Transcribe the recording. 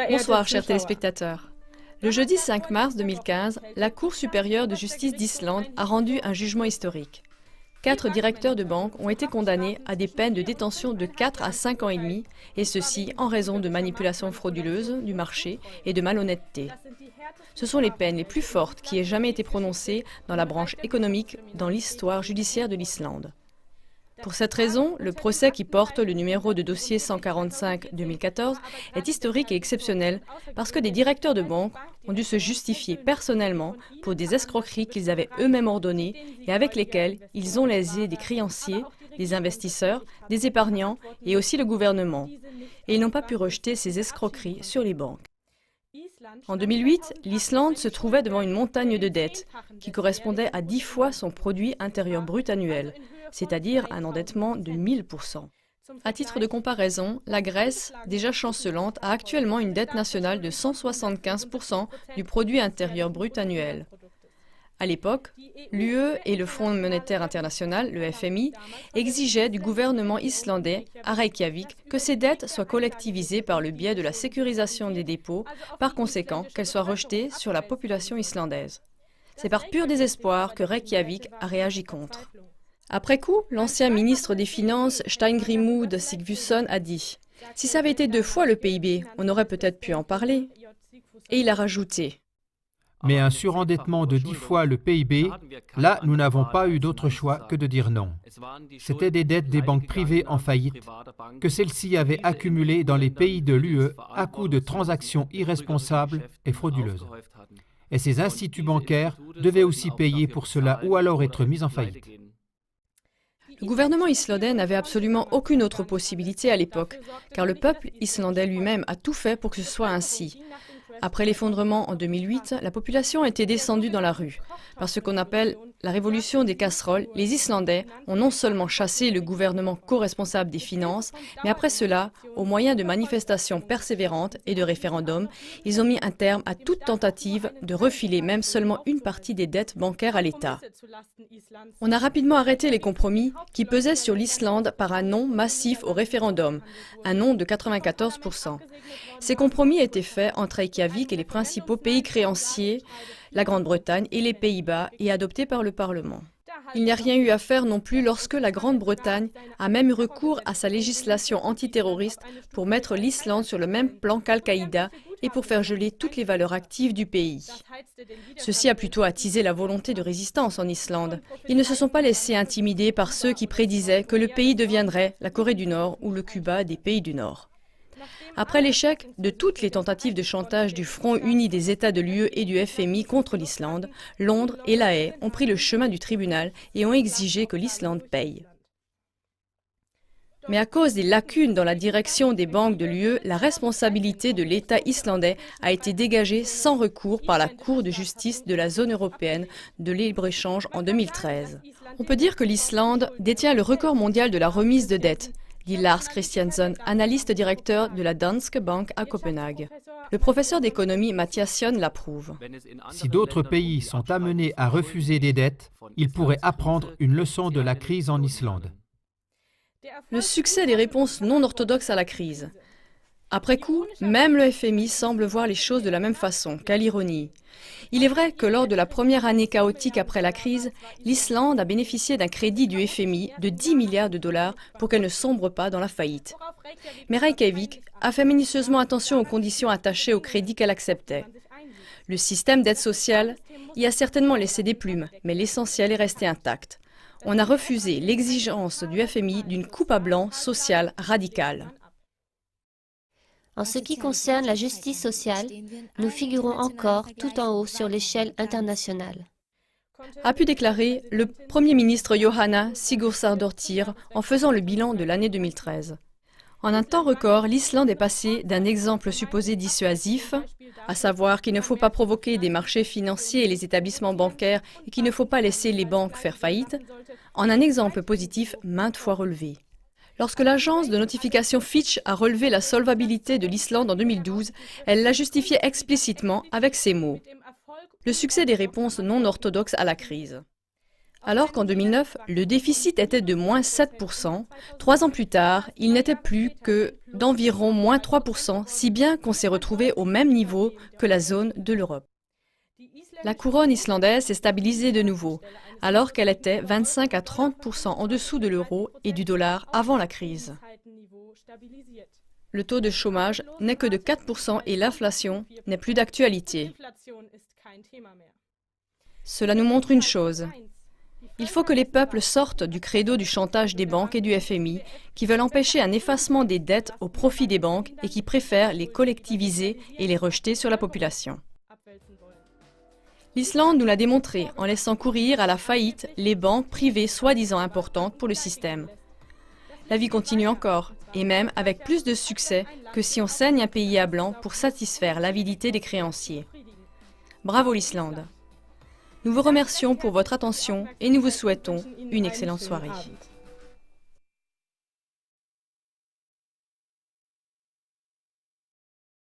Bonsoir, chers téléspectateurs. Le jeudi 5 mars 2015, la Cour supérieure de justice d'Islande a rendu un jugement historique. 4 directeurs de banque ont été condamnés à des peines de détention de 4 à 5 ans et demi, et ceci en raison de manipulations frauduleuses du marché et de malhonnêteté. Ce sont les peines les plus fortes qui aient jamais été prononcées dans la branche économique dans l'histoire judiciaire de l'Islande. Pour cette raison, le procès qui porte le numéro de dossier 145-2014 est historique et exceptionnel parce que des directeurs de banque ont dû se justifier personnellement pour des escroqueries qu'ils avaient eux-mêmes ordonnées et avec lesquelles ils ont lésé des créanciers, des investisseurs, des épargnants et aussi le gouvernement. Et ils n'ont pas pu rejeter ces escroqueries sur les banques. En 2008, l'Islande se trouvait devant une montagne de dettes qui correspondait à 10 fois son produit intérieur brut annuel, c'est-à-dire un endettement de 1000%. À titre de comparaison, la Grèce, déjà chancelante, a actuellement une dette nationale de 175% du produit intérieur brut annuel. À l'époque, l'UE et le Fonds monétaire international, le FMI, exigeaient du gouvernement islandais, à Reykjavik, que ces dettes soient collectivisées par le biais de la sécurisation des dépôts, par conséquent qu'elles soient rejetées sur la population islandaise. C'est par pur désespoir que Reykjavik a réagi contre. Après coup, l'ancien ministre des Finances, Steingrímur Sigfusson, a dit « Si ça avait été 2 fois le PIB, on aurait peut-être pu en parler. » Et il a rajouté « Mais un surendettement de 10 fois le PIB, là, nous n'avons pas eu d'autre choix que de dire non. C'était des dettes des banques privées en faillite que celles-ci avaient accumulées dans les pays de l'UE à coup de transactions irresponsables et frauduleuses. Et ces instituts bancaires devaient aussi payer pour cela ou alors être mis en faillite. » Le gouvernement islandais n'avait absolument aucune autre possibilité à l'époque, car le peuple islandais lui-même a tout fait pour que ce soit ainsi. Après l'effondrement en 2008, la population était descendue dans la rue. Par ce qu'on appelle la révolution des casseroles, les Islandais ont non seulement chassé le gouvernement co-responsable des finances, mais après cela, au moyen de manifestations persévérantes et de référendums, ils ont mis un terme à toute tentative de refiler même seulement une partie des dettes bancaires à l'État. On a rapidement arrêté les compromis qui pesaient sur l'Islande par un non massif au référendum, un non de 94%. Ces compromis étaient faits entre Reykjavik et les principaux pays créanciers, la Grande-Bretagne et les Pays-Bas, et adoptés par le Parlement. Il n'y a rien eu à faire non plus lorsque la Grande-Bretagne a même eu recours à sa législation antiterroriste pour mettre l'Islande sur le même plan qu'Al-Qaïda et pour faire geler toutes les valeurs actives du pays. Ceci a plutôt attisé la volonté de résistance en Islande. Ils ne se sont pas laissés intimider par ceux qui prédisaient que le pays deviendrait la Corée du Nord ou le Cuba des pays du Nord. Après l'échec de toutes les tentatives de chantage du Front uni des États de l'UE et du FMI contre l'Islande, Londres et La Haye ont pris le chemin du tribunal et ont exigé que l'Islande paye. Mais à cause des lacunes dans la direction des banques de l'UE, la responsabilité de l'État islandais a été dégagée sans recours par la Cour de justice de la zone européenne de libre-échange en 2013. On peut dire que l'Islande détient le record mondial de la remise de dettes, dit Lars Christiansen, analyste directeur de la Danske Bank à Copenhague. Le professeur d'économie Mathias Sion l'approuve. Si d'autres pays sont amenés à refuser des dettes, ils pourraient apprendre une leçon de la crise en Islande. Le succès des réponses non orthodoxes à la crise. Après coup, même le FMI semble voir les choses de la même façon, quelle ironie. Il est vrai que lors de la première année chaotique après la crise, l'Islande a bénéficié d'un crédit du FMI de 10 milliards de dollars pour qu'elle ne sombre pas dans la faillite. Mais Reykjavik a fait minutieusement attention aux conditions attachées au crédit qu'elle acceptait. Le système d'aide sociale y a certainement laissé des plumes, mais l'essentiel est resté intact. On a refusé l'exigence du FMI d'une coupe à blanc sociale radicale. En ce qui concerne la justice sociale, nous figurons encore tout en haut sur l'échelle internationale. A pu déclarer le Premier ministre Jóhanna Sigurðardóttir en faisant le bilan de l'année 2013. En un temps record, l'Islande est passée d'un exemple supposé dissuasif, à savoir qu'il ne faut pas provoquer des marchés financiers et les établissements bancaires et qu'il ne faut pas laisser les banques faire faillite, en un exemple positif maintes fois relevé. Lorsque l'agence de notification Fitch a relevé la solvabilité de l'Islande en 2012, elle l'a justifié explicitement avec ces mots. Le succès des réponses non orthodoxes à la crise. Alors qu'en 2009, le déficit était de moins 7%, 3 ans plus tard, il n'était plus que d'environ moins 3%, si bien qu'on s'est retrouvé au même niveau que la zone de l'Europe. La couronne islandaise s'est stabilisée de nouveau, alors qu'elle était 25 à 30% en dessous de l'euro et du dollar avant la crise. Le taux de chômage n'est que de 4% et l'inflation n'est plus d'actualité. Cela nous montre une chose. Il faut que les peuples sortent du credo du chantage des banques et du FMI, qui veulent empêcher un effacement des dettes au profit des banques et qui préfèrent les collectiviser et les rejeter sur la population. L'Islande nous l'a démontré en laissant courir à la faillite les banques privées soi-disant importantes pour le système. La vie continue encore, et même avec plus de succès que si on saigne un pays à blanc pour satisfaire l'avidité des créanciers. Bravo l'Islande! Nous vous remercions pour votre attention et nous vous souhaitons une excellente soirée.